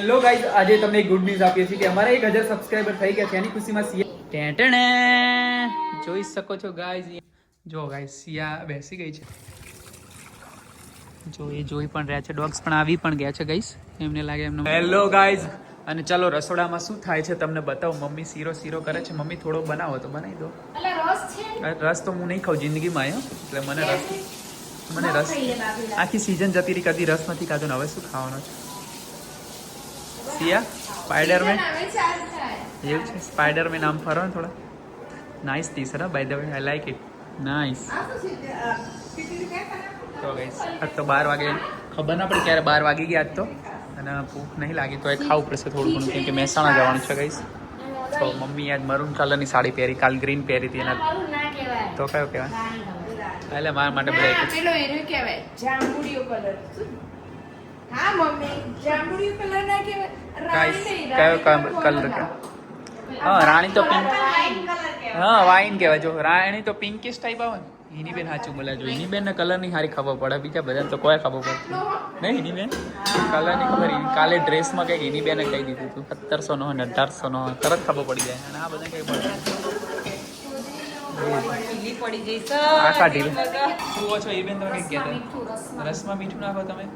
Hello guys, આજે તમને એક ગુડ ન્યૂઝ આપીએ છીએ કે અમારા 1000 સબસ્ક્રાઇબર થઈ ગયા છે. એની ખુશીમાં સિયા જોઈ શકો છો ગાઈઝ. જો ગાઈઝ સિયા બેસી ગઈ છે. જો એ જોઈ પણ રહ્યા છે. ડોગ્સ પણ આવી પણ ગયા છે ગાઈઝ. એમને લાગે એમનો. હેલો ગાઈઝ, અને ચલો રસોડામાં શું થાય છે તમને બતાવો. મમ્મી શીરો કરે છે. મમ્મી થોડો બનાવો તો બનાવી દો. રસ તો હું નહીં ખાઉં જિંદગીમાં એટલે મને રસ આખી સીઝન જતી રહી, કદી રસ નથી ખાધો ને હવે શું ખાવાનો છે. સિયા સ્પાઈડરમેન એવું છે. સ્પાઈડરમેન આમ ફરો ને થોડા. Nice tea sir, by the way I like it. Nice. તો ગાઈસ આજ તો 12 વાગે ખબર ના પડી ક્યારે 12 વાગી ગયા આજ તો. અને ભૂખ નહીં લાગી તો એ ખાવું પડશે થોડું ઘણું, કેમ કે મહેસાણા જવાનું છે ગાઈસ. તો મમ્મી આજ મરૂન કલરની સાડી પહેરી, કાલ ગ્રીન પહેરી હતી એના. તો કયો કહેવાય? એટલે મારા માટે બધા પેલો એરો કહેવાય જાંબુડિયો કલર. હા મમ્મી, જાંબુડિયો કલર ના કહેવાય. કયો કલર કે? હા રાણી તો પિંક. હા વાઇન કહેવાય. જો રાણી તો પિંકિશ ટાઈપ આવે ને. એની બેન સાચું બોલા. જો એની બેન ને કલર ની સારી ખબર પડે, બીજા બધા તો કોઈ ખબર પડતી નહીં. એની બેન કલર ની ખબર. કાલે ડ્રેસમાં કઈક એની બેને કહી દીધું હતું 1700 નો 1800 નો, તરત ખબર પડી જાય. અને આ બધા કઈ પડે આખા ઢીલે. શું છો એ બેન? તમે કઈ કહેતા રસમાં મીઠું નાખો તમે?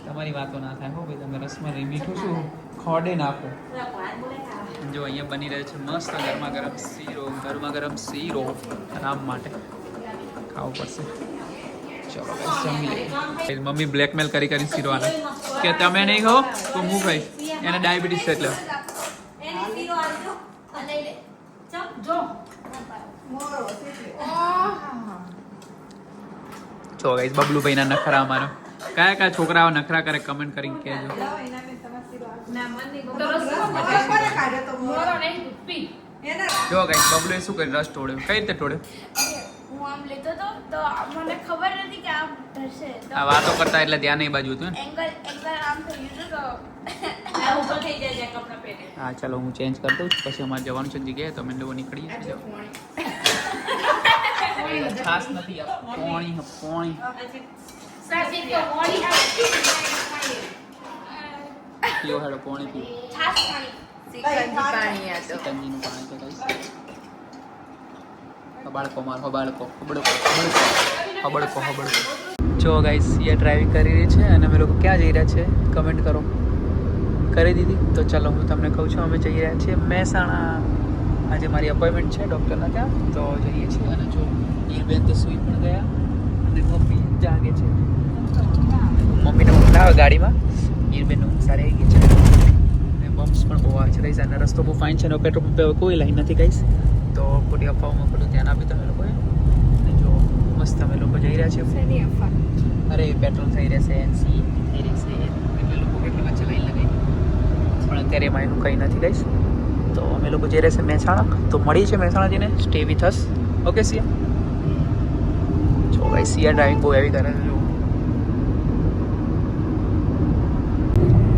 તમારી વાતો ના થાય હો ભાઈ. તમે રસમાં મીઠું શું ખોડે નાખો. જો અહીંયા બની રહે છે મસ્ત ગરમા ગરમ શીરો. આરામ માટે ખાવું પડશે. ચલો જમી લઈએ. મમ્મી બ્લેકમેલ કરી શીરો આને કે તમે નહીં ખાઓ તો હું ખાઈશ. એને ડાયાબિટીસ છે એટલે. જો ગાઈસ બબલુભાઈ ના નખરા અમારો. કયા છોકરાઓ નખરા કરે કમેન્ટ કરીને કહેજો. જો ગાઈસ બબલુએ શું કર્યું? રસ તોડ્યો. કઈ રીતે તોડ્યો? હું આમ લેતો તો મને ખબર નથી કે આમ થશે. આ વાતો કરતા એટલે ધ્યાન એ બાજુ હતું ને. એંગલ આમ થઈ ગયું તો આ ઉપર થઈ જાય કપડા પહેરે. હા ચાલો હું ચેન્જ કરી દઉં. પછી અમારે જવાનું છે જગ્યાએ તો અમે લોકો નીકળીએ છીએ. ખાસ નથી પોણી સાચી તો મોડી આવતી પીઓ હેડો પોણી પીઓ. છાસ પાણી સિકંજી પાણી આ તો સિકંજીનું પાણી તો ગાઈસ. હબાળકો માર હબાળકો. જો ગાઈસ એ ડ્રાઇવિંગ કરી રહી છે અને અમે લોકો ક્યાં જઈ રહ્યા છે કમેન્ટ કરો. કરી દીધી તો ચાલો હું તમને કહું છું. અમે જઈ રહ્યા છીએ મહેસાણા. આજે મારી અપોઇન્ટમેન્ટ છે ડૉક્ટરના ત્યાં, તો જઈએ છીએ. અને જો બેન તો સૂઈ પણ ગયા અને મમ્મી જાગે છે. મમ્મીને ઊંઘ ના આવે ગાડીમાં. બેન ઊંઘ સારી આવી ગઈ છે. અને બમ્પ્સ પણ બહુ આવે છે ગાઈસ. અને રસ્તો બહુ ફાઇન છે. અને પેટ્રોલ પંપે કોઈ લાઈન નથી ગાઈસ. તો ખોટી અફવાઓમાં ખોટું ધ્યાન આપી તમે લોકોએ. અને જો મસ્ત અમે લોકો જઈ રહ્યા છીએ. અરે પેટ્રોલ થઈ રહેશે, એનસી થઈ રહેશે એટલે લોકો કેટલી વચ્ચે લાઈન લગાવી. પણ અત્યારે એમાં એનું કંઈ નથી ગાઈસ. તો અમે લોકો જઈ રહ્યા છે મહેસાણા. તો મળીએ છીએ મહેસાણા જઈને. Stay with us. ઓકે સિયા? જો ગાઈસ સિયા ડ્રાઇવિંગ બહુ હેવી કરે છે.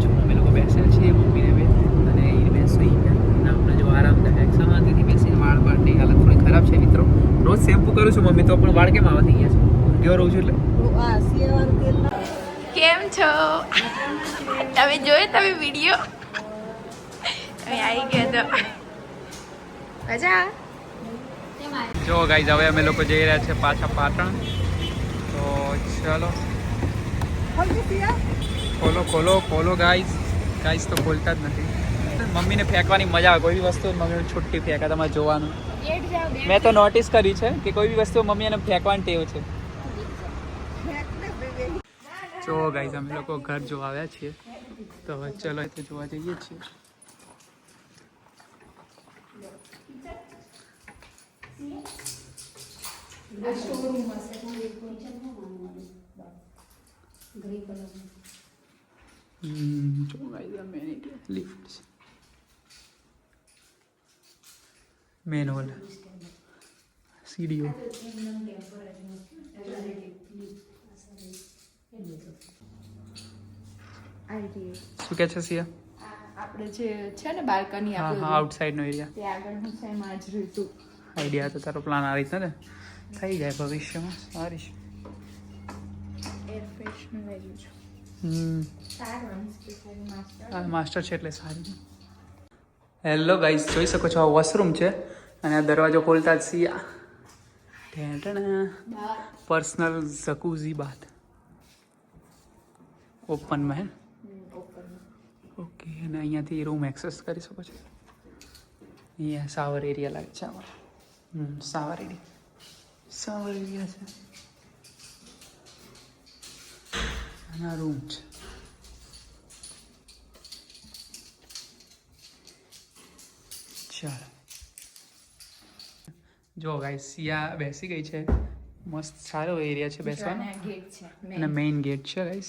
જો અમે લોકો બેસ્યા છીએ મમ્મીને બેન અને એ બેન સુઈ ગયા. અને આપણે જો આરામદાયક શાંતિથી બેસીને વાળ બાળની હાલત થોડી ખરાબ છે મિત્રો. રોજ શેમ્પૂ કરું છું મમ્મી, તો પણ વાળ કેમ આવા થઈ ગયા છે? ઊંઘ્યો રહું છું એટલે. કેમ છો? તમે જોયો તમે વિડિયો? અમે આવી ગયા તો મજા. જો ગાઈઝ હવે અમે લોકો જઈ રહ્યા છે પાછા પાટણ. તો ચલો ખોલો ગાઈઝ તો ખોલતા જ નથી. મમ્મીને ફેંકવાની મજા આવે. કોઈ બી વસ્તુ મમ્મીને છૂટી ફેંકા. તમારે જોવાનું. મેં તો નોટિસ કરી છે કે કોઈ બી વસ્તુ મમ્મી એને ફેંકવાની ટેવ છે. જો ગાઈઝ અમે લોકો ઘર જોવા આવ્યા છીએ. તો હવે ચલો તો જોવા જઈએ છીએ. જો ગાઈઝ આ લિફ્ટ છે. મેન હોલ સીડીઓ. શું કે છે સિયા? આપણે જે છે ને બાલ્કની હા હા આઉટસાઇડ નો એરિયા. તે આગળ હું સેમ આજ રહ્યું. આઈડિયા તો તારો પ્લાન આ રીતના ને થઈ જાય ભવિષ્યમાં. સારી છે. એર ફ્રેશનર લઈ છું. આ માસ્ટર છે એટલે સારું. હેલો ગાઈસ, જોઈ શકો છો આ વોશરૂમ છે અને આ દરવાજો ખોલતા જ સિયા પર્સનલ જકુઝી બાથ ઓપનમાં હે. ઓકે, અને અહીંયાથી રૂમ એક્સેસ કરી શકો છો. અહીંયા શાવર એરિયા લાગે છે આમાં. શાવર એરિયા છે અને આ રૂમ છે. ચાલો જો ગાઈસ, સિયા બેસી ગઈ છે. મસ્ત સારો એરિયા છે બેસવાનો અને મેઇન ગેટ છે ગાઈસ.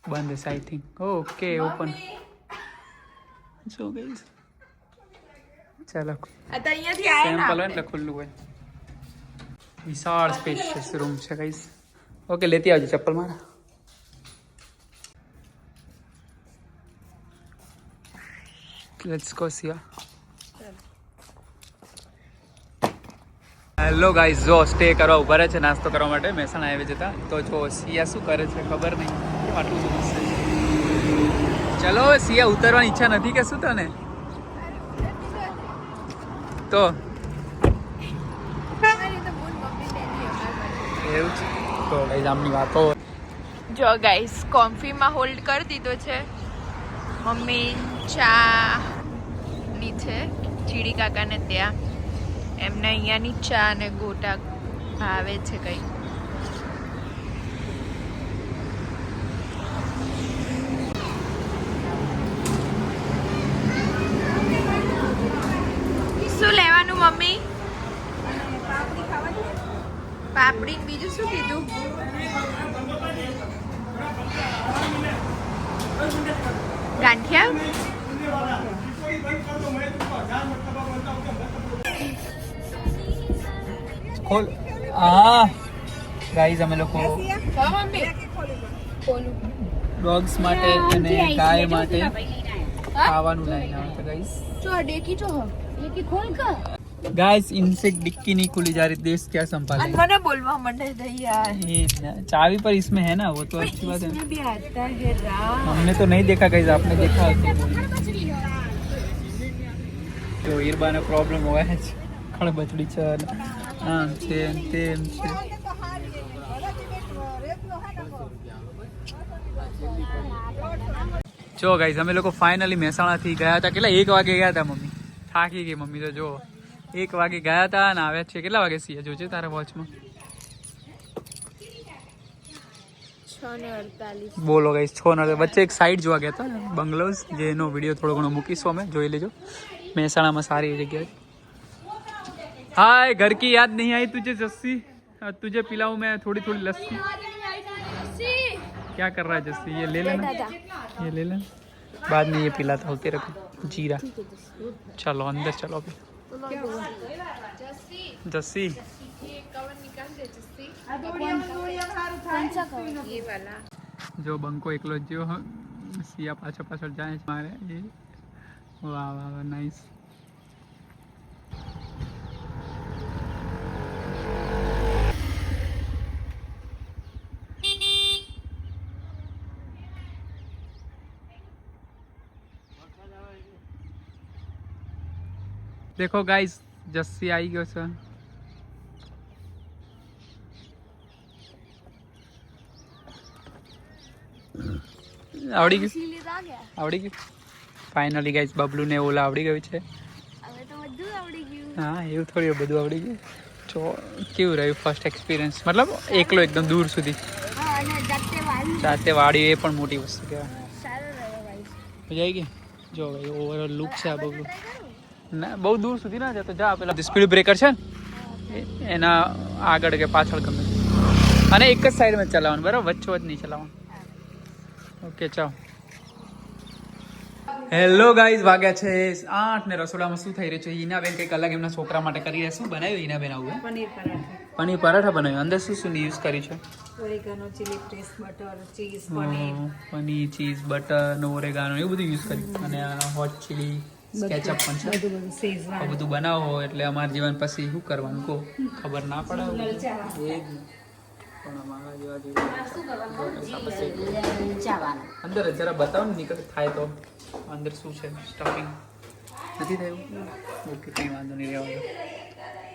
બંધ છે I think. Okay, open. So guys ચાલો, સેમ્પલ હોય એટલે ખુલ્લું હોય. વિશાળ સ્પેશિયસ રૂમ છે ગાઈસ. ઓકે, લેતી આવજો ચપ્પલ મારા. Let's go Siya. Hello guys, જો સ્ટે કરવા ઉભા રહે છે નાસ્તો કરવા માટે મહેસાણા આવી જતા. તો જો સિયા શું કરે છે ખબર નહીં, કેમ આટલું બધું છે. ચલો સિયા, ઉતરવાની ઈચ્છા નથી કે શું તને? તો એવું છે તો ગાઈઝ આમની વાતો. જો ગાઈસ, કોમ્ફીમાં હોલ્ડ કરી દીધો છે. મમ્મી ચા ની છે ચીડી કાકાને ત્યાં. એમને અહીંયાની ચા અને ગોટા ભાવે છે કઈ. શું લેવાનું મમ્મી? પાપડી. બીજું શું કીધું? ગાંઠિયા. ખોલ. હા ગાઈઝ, અમે લોકો ડોગ્સ માટે અને ગાય માટે ખાવાનું લઈને આવ્યા હતા ગાઈઝ. गाइस, इनसे डिक्की नहीं खुली जा रही, देश क्या संभाले. मैंने बोलवा मंडे दे यार, ये चाबी पर इसमें है ना, वो तो अच्छी बात है. इसमें भी आता है राम. हमने तो नहीं देखा गाइस, आपने देखा तो ઈરબાને પ્રોબ્લેમ હોય જ. ખળબચડી છે આમ છે તેમ છે. જો ગાઈસ, અમે લોકો ફાઇનલી મહેસાણાથી ગયા હતા. કેટલા 1 વાગે ગયા હતા. મમ્મી થાકી ગઈ. મમ્મી તો જો 1 વાગે ગયા હતા અને આવ્યા છે કેટલા વાગે છીએ જોજે તારા વોચમાં. 6:48. બોલો ગાઈસ, 6:48. વચ્ચે એક સાઈડ જોવા ગયા હતા બંગલોઝ, જેનો વિડીયો થોડો ઘણો મૂકીશું અમે, જોઈ લેજો. મહેસાણામાં સારી જગ્યા. हाय, घर की याद नहीं आई तुझे जस्सी? तुझे पिलाऊं मैं थोड़ी थोड़ी लस्सी. क्या कर रहा है जस्सी? ये ले लेना, ये ले लेना, बाद में ये पिलाता हूँ तेरे को जीरा. चलो अंदर चलो अभी. जस्सी जो બંકો એકલો જ જો સિયા પાછળ જાય છે મારે. વાહ વાહ વાહ, નાઈસ. देखो गाइस, जस्सी आई गयो છે. આવડી ગયું ફાઇનલી ગાઈસ. બબલુ ને ઓલા આવડી ગયું છે. હા, એવું થોડી બધું આવડી ગયું. જો કેવું રહ્યું ફર્સ્ટ એક્સપિરિયન્સ? મતલબ એકલો એકદમ દૂર સુધી જાતે વાળી, એ પણ મોટી વસ્તુ કહેવાય. મજા આવી ગઈ. જો ભાઈ, ઓવરઓલ લુક છે આ બબલુ. ના, બહુ દૂર સુધી ના જતો. જા પેલા સ્પીડ બ્રેકર છે ને એના આગળ કે પાછળ ગમે, અને એક જ સાઈડમાં ચલાવવાનું, બરાબર? વચ્ચોવચ નહીં ચલાવવાનું. ઓકે, ચાલો. હેલો ગાઈઝ, વાગ્યા છે 8 ને રસોડામાં શું થઈ રહ્યું છે? હિનાબેન કંઈક અલગ એમના છોકરા માટે કરી રહ્યા. શું બનાવ્યું હિનાબેન? આવું પનીર પરાઠા બનાવ્યું. અંદર શું શું યુઝ કરી છે? Oregano, chilli paste, butter, cheese, paneer, cheese, butter, oregano એવું બધું યુઝ કર્યું. અને હોટ ચીલી સ્કેચઅપ પણ છે. આ બધું બનાવો એટલે અમારા જીવન પછી શું કરવાનું કહો, ખબર ના પડે. પણ અમારા જેવા અંદર જરા બતાવો ને નીકળ થાય તો અંદર શું છે સ્ટફિંગ નથી થયું ઓકે કંઈ વાંધો નહીં રહેવા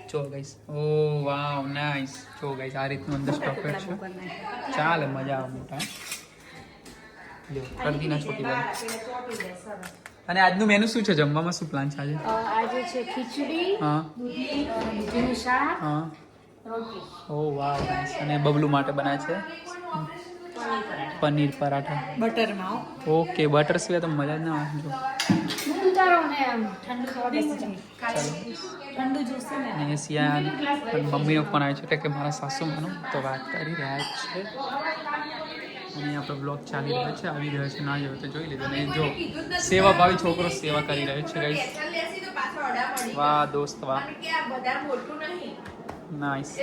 જો ગાઈસ ઓ વાવ નાઈસ જો ગાઈસ આ રીતનું અંદર સ્ટફેડ છે ચાલે મજા આવે મોટા લ્યો કરદી ના છોટી બેન અને આજનું મેનુ શું છે જમવામાં શું પ્લાન છે આજે આજે છે ખીચડી હા દૂધીનું શાક હા રોટલી ઓ વાવ નાઈસ અને બબલુ માટે બનાવે છે પનીર પરાઠા બટરમાં ઓકે બટર સિવાય તો મજા જ ના આવે જો દૂધ ઉતારો ને આમ ઠંડુ થવા બેસી જાય ઠંડુ જોશે ને અને સિયા મમ્મીનો ફોન આવ્યો છે કે મારા સાસુમાનો તો વાત કરી રહ્યા છે અને આપણો બ્લોગ ચાલી રહ્યો છે આવી રહ્યો છે ના જોયો તો જોઈ લીધો અને જો સેવા ભાવી છોકરો સેવા કરી રહ્યો છે ગાઈસ વાહ દોસ્ત વાહ નાઈસ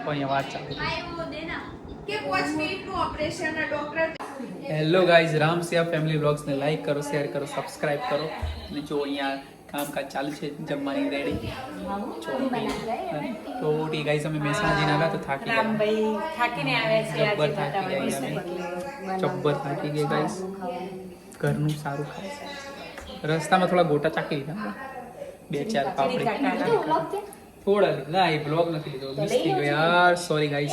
અહીંયા વાત ચાલુ હેલો ગાઈઝ રામ સિયા ફેમિલી વ્લોગ્સને લાઈક કરો શેર કરો સબસ્ક્રાઇબ કરો અને જો અહીંયા કામકાજ ચાલુ છે જમવાની રેડી તો ગાઈઝ અમે મહેસાણા આવ્યા તો થાકી ગયા થાકીને આવ્યા છે જબ્બર થાકી ગયા અમે જબ્બર થાકી ગયા ગાઈઝ ઘરનું સારું ખાય રસ્તામાં થોડા ગોટા ચાકી લીધા 2-4 પાપડી થોડા ના એ બ્લોગ નથી લીધો મિસ થઈ ગયો યાર સોરી ગાઈસ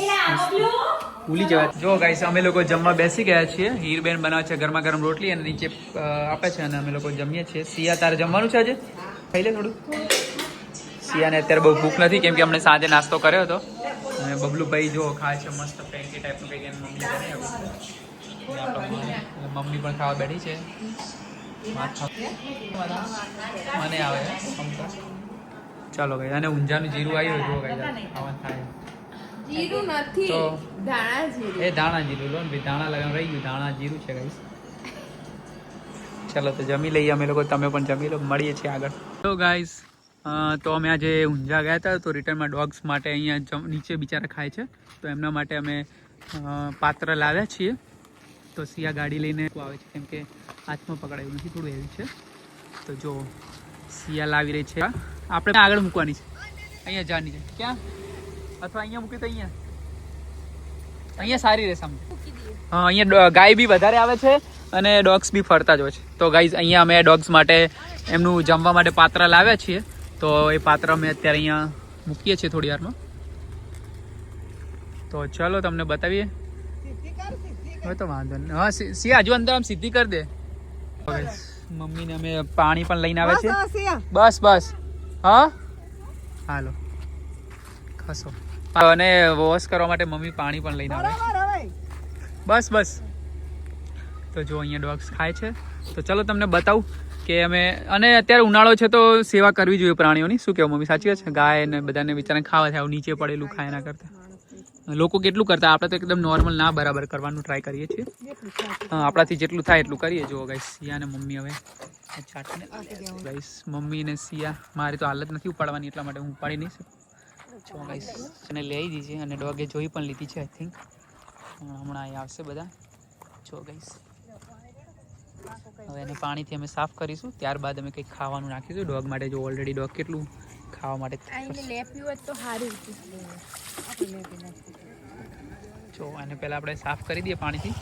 ભૂલી જવા જો ગાઈસ અમે લોકો જમવા બેસી ગયા છીએ હીરબેન બનાવે છે ગરમા ગરમ રોટલી અને નીચે આપે છે અને અમે લોકો જમીએ છીએ સિયા તારે જમવાનું છે આજે ખાઈ લે થોડું સિયાને અત્યારે બહુ ભૂખ નથી કેમ કે અમને સાંજે નાસ્તો કર્યો હતો અને બબલુભાઈ જો ખાય છે મસ્ત ફેંકી ટાઈપનું કંઈક એની મમ્મી બનાવી મમ્મી પણ ખાવા બેઠી છે મને આવે ચાલો ભાઈ અને ઊંઝાનું જીરું આવ્યું જો ભાઈ ખાવાનું થાય જીરું નથી તો ધાણા જીરું એ ધાણા જીરું લો ને ભાઈ ધાણા લગાવ રહી ગયું ધાણા જીરું છે ગાઈસ ચાલો તો જમી લઈએ અમે લોકો તમે પણ જમી લો મળીએ છીએ આગળ તો ગાઈસ તો અમે આજે ઊંઝા ગયા હતા તો રિટર્નમાં ડોગ્સ માટે અહીંયા નીચે બિચારા ખાય છે તો એમના માટે અમે પાત્ર લાવ્યા છીએ તો સિયા ગાડી લઈને આવે છે કેમ કે હાથમાં પકડાયું નથી થોડું હેવી છે તો જો સિયા લાવી રહી છે આપણે આગળ મૂકવાની છે અહીંયા જાની છે ક્યાં અથવા અહીંયા મૂકી તો અહીંયા સારી રહેશે આમ હા અહીંયા ગાય બી વધારે આવે છે અને ડોગ્સ બી ફરતા જ હોય છે તો ગાઈઝ અહીંયા અમે ડોગ્સ માટે એમનું જમવા માટે પાત્ર લાવ્યા છીએ તો એ પાત્ર અમે અત્યારે અહીંયા મૂકીએ છીએ થોડી વારમાં તો ચલો તમને બતાવીએ હવે તો વાંધો નહીં હા સિયા હજુ અંદર આમ સીધી કરી દે મમ્મીને અમે પાણી પણ લઈને આવે છે બસ બસ હા હાલો ખસો અને વોશ કરવા માટે મમ્મી પાણી પણ લઈને આવે બસ બસ તો જો અહીંયા ડોગ્સ ખાય છે તો ચલો તમને બતાવું કે અમે અને અત્યારે ઉનાળો છે તો સેવા કરવી જોઈએ પ્રાણીઓની શું કહેવું મમ્મી સાચી વાત છે ગાય ને બધાને બિચારાને ખાવા થાય નીચે પડેલું ખાય ના કરતા લોકો કેટલું કરતા આપણે તો એકદમ નોર્મલ ના બરાબર કરવાનું ટ્રાય કરીએ છીએ આપણાથી જેટલું થાય એટલું કરીએ જુઓ ગાઈસ સિયા ને મમ્મી હવે ચાટને ગાઈસ મમ્મી ને સિયા મારી તો હાલત નથી ઉપાડવાની એટલા માટે હું ઉપાડી નહીં શકું જો ગાઈસ એને લઈ દીધી અને ડોગે જોઈ પણ લીધી છે આઈ થિંક હમણાં અહીં આવશે બધા જો ગાઈસ હવે એને પાણીથી અમે સાફ કરીશું ત્યારબાદ અમે કંઈક ખાવાનું નાખીશું ડોગ માટે જો ઓલરેડી ડોગ કેટલું ખાવા માટે જો આને પહેલા આપણે સાફ કરી દઈએ પાણીથી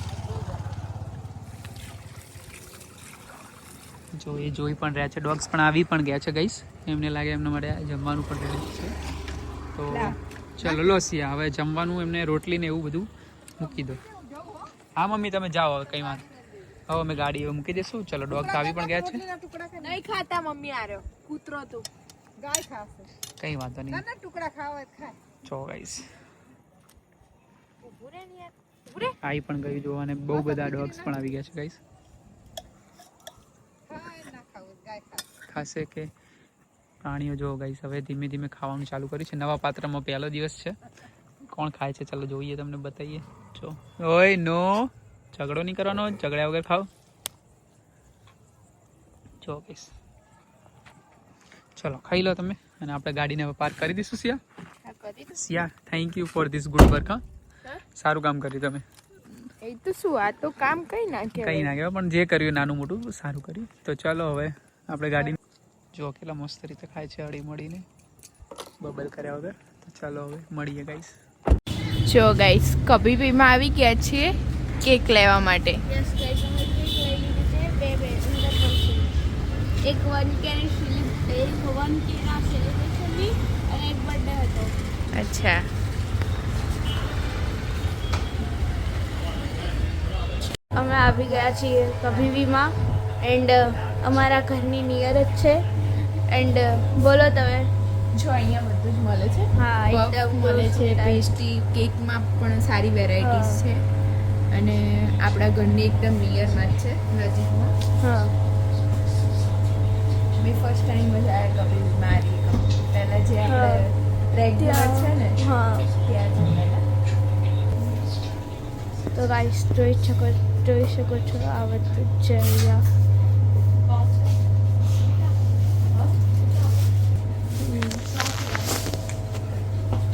જો એ જોઈ પણ રહ્યા છે ડોગ્સ પણ આવી પણ ગયા છે ગાઈસ એમને લાગે એમના માટે જમવાનું પણ રેડી છે તો ચલો લો સિયા હવે જમવાનું એમને રોટલી ને એવું બધું મૂકી દો હા મમ્મી તમે જાઓ હવે કઈ વાત હવે અમે ગાડી હવે મૂકી દઈશું ચલો ડોગ્સ આવી પણ ગયા છે નહીં ખાતા મમ્મી આર્યો કૂતરો તો ગાય ખાશે કઈ વાંધો નહીં નાના ટુકડા ખાવા ખાય જો ગાઈસ ઉભરે ને યાર ઉભરે આવી પણ ગયું જો અને બહુ બધા ડોગ્સ પણ આવી ગયા છે ગાઈસ ખાશે કે પ્રાણીઓ જો ગાઈસ હવે ધીમે ધીમે ખાવાનું ચાલુ કર્યું છે નવા પાત્રમાં પહેલો દિવસ છે કોણ ખાય છે ચાલો જોઈએ તમને બતાવીએ જો ઓય નો ઝઘડો નહીં કરવાનો ઝઘડ્યા વગર ખાઓ જો ગાઈસ ચલો ખાઈ લો તમે અને આપણે ગાડીને હવે પાર્ક કરી દઈશું સિયા thank you for this good work હા સારું કામ કર્યું તમે એ તો શું આ તો કામ કઈ ના કઈ ના કહેવાય પણ જે કર્યું નાનું મોટું સારું કર્યું તો ચાલો હવે આપણે ગાડી જો કેટલા મસ્ત રીતે ખાય છે હળી મળીને બબલ કર્યા વગર તો ચાલો હવે મળીએ ગાઈસ જો ગાઈસ કભીબીમાં આવી ગયા છીએ કેક લેવા માટે. યસ ગાઈસ અમે કેક લઈ લીધી છે બે અંદર પડશે એક 1K ની સેલિબ્રેશન ની અને એક બર્થડે હતો. અચ્છા અમે આવી ગયા છીએ કભીબીમાં એન્ડ અમારા ઘરની નિયર જ છે એન્ડ બોલો તમે. જો અહીંયા બધું જ મળે છે. હા, પફ એકદમ મળે છે, close. પેસ્ટ્રી, કેકમાં પણ સારી વેરાયટીઝ છે અને આપણા ઘરની એકદમ નિયરમાં જ છે, નજીકમાં. હા મેં ફર્સ્ટ ટાઈમ જ આવ્યા કભીબીમાં આવી પહેલાં જે આપણે રેગ્યુલર છે ને હા ત્યાં જમેલા. તો ગાઈસ જોઈ શકો છો આ બધું જ છે અહીંયા.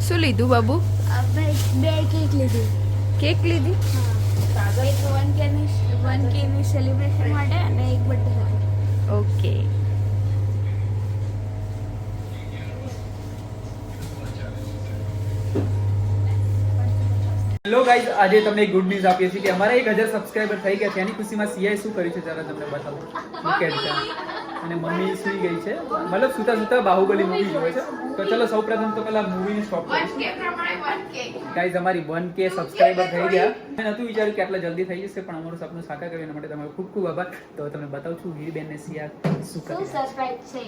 શું લીધું બાબુ? આપણે બે કેક લીધી. કેક લીધી? એક 1K ની સેલિબ્રેશન માટે અને એક બર્થડે હતો. ઓકે. હેલો ગાઈઝ, આજે તમને એક ગુડ ન્યૂઝ આપીએ છીએ કે અમારા 1000 સબસ્ક્રાઇબર થઈ ગયા છે. એની ખુશીમાં સિયાએ શું કર્યું છે જરા તમને બતાવું. કેડકા અને મમ્મી સુઈ ગઈ છે, મતલબ સુતા સુતા બાહુબલી મૂવી જોવે છે. તો ચલો સૌપ્રથમ તો પેલા મૂવીને સ્ટોપ કરીશું. ગાઈઝ અમારી 1K સબસ્ક્રાઇબર થઈ ગયા. મેં નહોતું વિચાર્યું કે આટલા જલ્દી થઈ જશે, પણ અમારું સપનું સાકાર કર્યું એના માટે તમારો ખૂબ ખૂબ આભાર. તો તમને બતાવું છું વીરબેન ને સિયા શું કરે છે.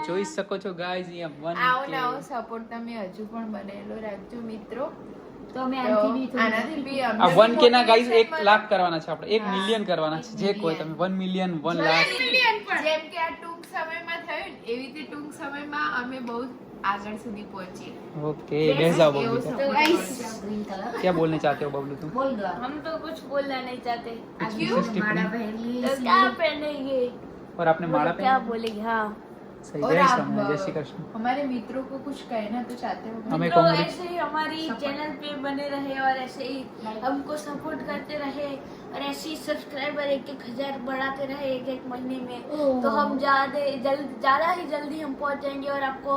જોઈ શકો છો ગાઈઝ અહીંયા 1K. આવો નવો સપોર્ટ તમે હજુ પણ બનેલો રાખજો મિત્રો. તો અમે તો આનાથી બી આ 1K ના ગાઈઝ 1 લાખ કરવાના છે આપણે, 1 મિલિયન કરવાના છે. જે કોઈ તમે 1 મિલિયન 1 લાખ જેમ કે આ ટૂંક સમયમાં થયું ને એવી રીતે ટૂંક સમયમાં અમે બહુ આગળ સુધી પહોંચીએ. ओके बैठ जाओ એવો बबलू. support guys, કરજો. ग्रीन कलर क्या बोलने चाहते हो बबलू तुम? बोल दो हम तो कुछ बोलना नहीं चाहते. क्यों? माड़ा पहली तो क्या पहनेंगे और आपने माला क्या पहना? बोलेंगे. हाँ सही और जय आप श्री जय श्री कृष्ण. हमारे मित्रों को कुछ कहना तो चाहते हो? हमें तो कांग्रेस ऐसे ही हमारी चैनल पे बने रहे और ऐसे ही हमको सपोर्ट करते रहे और ऐसे ही सब्सक्राइबर 1,000 बढ़ाते रहे एक महीने में. तो हम ज़्यादा ही जल्दी हम पहुंच जाएंगे और आपको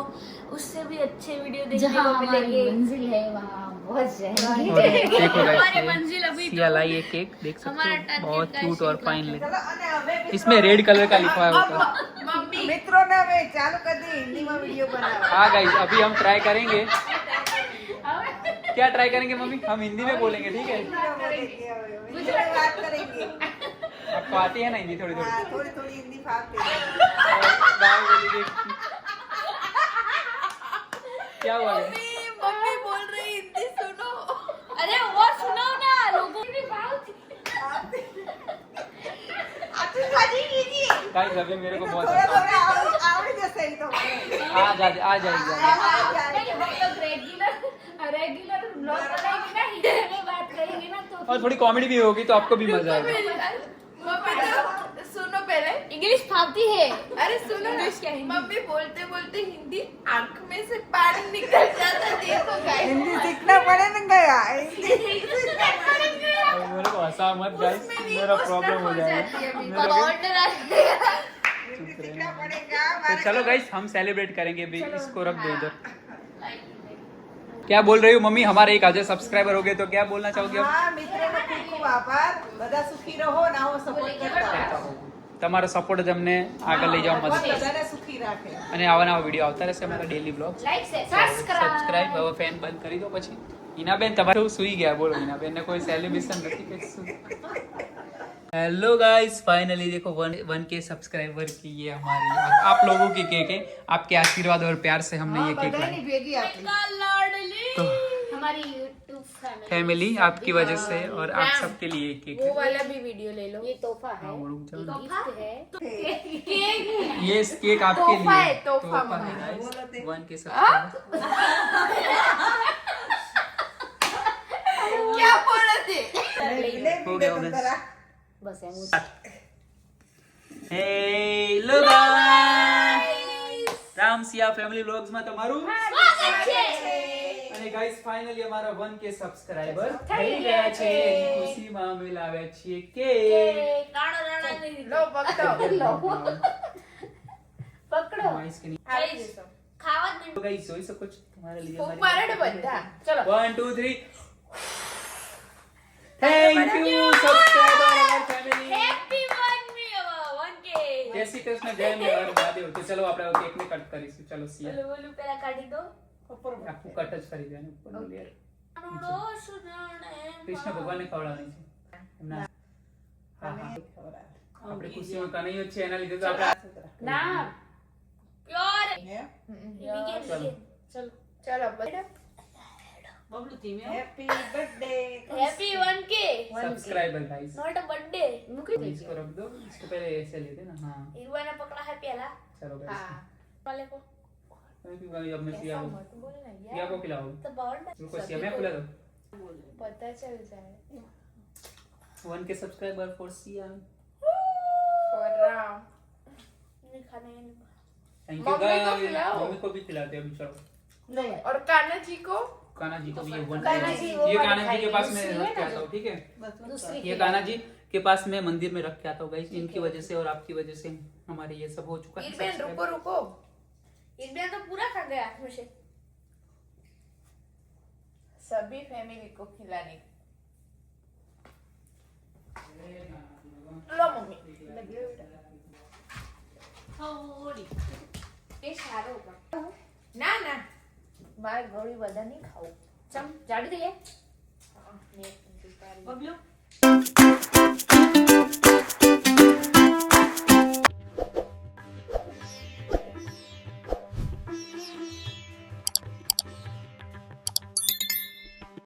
उससे भी अच्छे वीडियो देखने जहाँ को हमारी मिलेंगे. मंजिल है वहाँ पहुँच जाएंगे. और देखो हमारी गाइस मंजिल अभी सिया तो लाई ये केक देख सकते हमारा हो, target बहुत का क्यूट और शेप फाइन है. लग. इसमें रेड कलर का लिखा है ऊपर. मम्मी मित्रों ने चालू कर दी हिंदी में वीडियो बनाना. हाँ गाइस अभी हम ट्राई करेंगे. क्या ट्राई करेंगे मम्मी? हम हिंदी में बोलेंगे, ठीक है? हिंदी में बात करेंगे. आपको आती है ना हिंदी थोड़ी थोड़ी? हाँ, थोड़ी थोड़ी हिंदी फाड़ते हैं. बाहुबली देखी. क्या हुआ है? मम्मी बोल रही हिंदी सुनो. अरे वो सुनो ना लोगों की बात. गाइस अभी मेरे को बहुत थोड़ा थोड़ा आवड़े जैसे ही तो. आ जाएगी. रेगुलर ब्लॉग बनाएंगे ना हिंदी में बात करेंगे ना तो और थोड़ी कॉमेडी भी होगी तो आपको भी मजा आएगा. मम्मी तो सुनो पहले. इंग्लिश फालती है. अरे सुनो ना, क्या हिंदी? मम्मी बोलते बोलते हिंदी आंख में से पानी निकल जाता. देखो गाइस हिंदी सीखना पड़ेगा गया. हिंदी अभी मेरे को हंसा मत गाइस, मेरा प्रॉब्लम हो जाएगा. सीखना पड़ेगा. तो चलो गाइस हम सेलिब्रेट करेंगे भी. इसको रख दो इधर. क्या बोल रही हो मम्मी? हमारे 1000 सब्सक्राइबर हो गए तो क्या बोलना चाहोगे अब? हाँ, मित्रों को खूब खूब आभार. બધા સુખી રહો ના હો સપોર્ટ કરતા રહો. તમારો સપોર્ટ જ અમને આગળ લઈ જવા મદદ કરશે બધાને સુખી રાખે. અને આવા નવા વિડીયો આવતા રહેશે અમારા ડેલી બ્લોગ. लाइक से સબસ્ક્રાઇબ હવે ફેન બંધ કરી દો પછી. હિનાબેન તમારે સુઈ ગયા, બોલો હિનાબેન ને કોઈ સેલિબ્રેશન નથી કે શું? हेलो गाइस फाइनली देखो 1K सब्सक्राइबर की ये हमारी आप लोगों की केक है. आपके आशीर्वाद और प्यार से हमने ये केक लाया. બધાની ભેગી આપી. तो हमारी YouTube फैमिली आपकी वजह से और आप सबके लिए ये केक वो है. वाला भी वीडियो ले लो. ये तोहफा है. हाँ, रुक जाओ ना. गिफ्ट है. ये केक आपके तोहफा लिए है, तोहफा है मम्मी. guys. 1K सब्सक्राइबर क्या बोले थे? हो गया होगा. बस है હેલો ગાઈસ, રામ સિયા ફેમિલી વ્લોગ્સ માં તમારું અને ગાઈસ ફાઇનલી અમારા 1K સબસ્ક્રાઇબર થઈ ગયા છે. એની ખુશીમાં અમે લાવ્યા છીએ કેક. लो पकड़ो. पकड़ो. Nice કે નહીં? ખાવા જ નહીં. तो गाइस જોઈ શકો છો તમારા लिए ફૂંક મારો ને બધા. ચલો 1 2 3 thank you subscriber our family happy 1K. જય શ્રી કૃષ્ણ જય મે હર મહાદેવ તો ચલો આપણે હવે કેક ને કટ કરીશું ચલો સિયા બોલું પેલા કાઢી દો. આખું કટ જ કરી દેવાનું ઉપર લેયર નો સુનાણે કૃષ્ણ ભગવાનને ખવડાવવાની છે એમના હા હા આપણે ખુશીમાં કનૈયો છે એના લીધે તો આપણે ના પ્યોર હે ચલો ચલો બધા બબલુ ધીમે happy birthday happy 1K. Subscriber guys not a birthday. મૂકી દે इसको रख दो इसको पहले ऐसे लेते ना हाँ इरवाना पकड़ा है पहला. चलो गाइस હા वाले को थैंक यू गाइस अब मैं सिया को મત બોલ ને सिया યાર को खिलाओ तो बाउंड रुको सिया मैं खुला दो પતા ચલ જાય 1K subscriber for Siya forearm नहीं खाने नहीं. थैंक यू मम्मी को गाइस खिलाओ। मम्मी को भी खिलाते हैं अभी चलो નહીં और कान्हा जी को कान्हा जी को भी ये कान्हा जी वो ये वाली कान्हा जी के खाएंगे, पास में दूसरी है रख के ना आता हूँ ठीक है दूसरी ये कान्हा जी के पास में मंदिर में रख के आता हूँ गाइस इनकी वजह से और आपकी वजह से हमारे ये सब हो चुका है ईरबेन रुको रुको इरवाना तो पूरा खा गया हाथ में से. सभी फैमिली को खिलाने लो मम्मी થોડી એ સારો પણ ના ના મારે ગોળી બધા નહીં ખાવું ચમ જાડી દઈએ ને બબલુ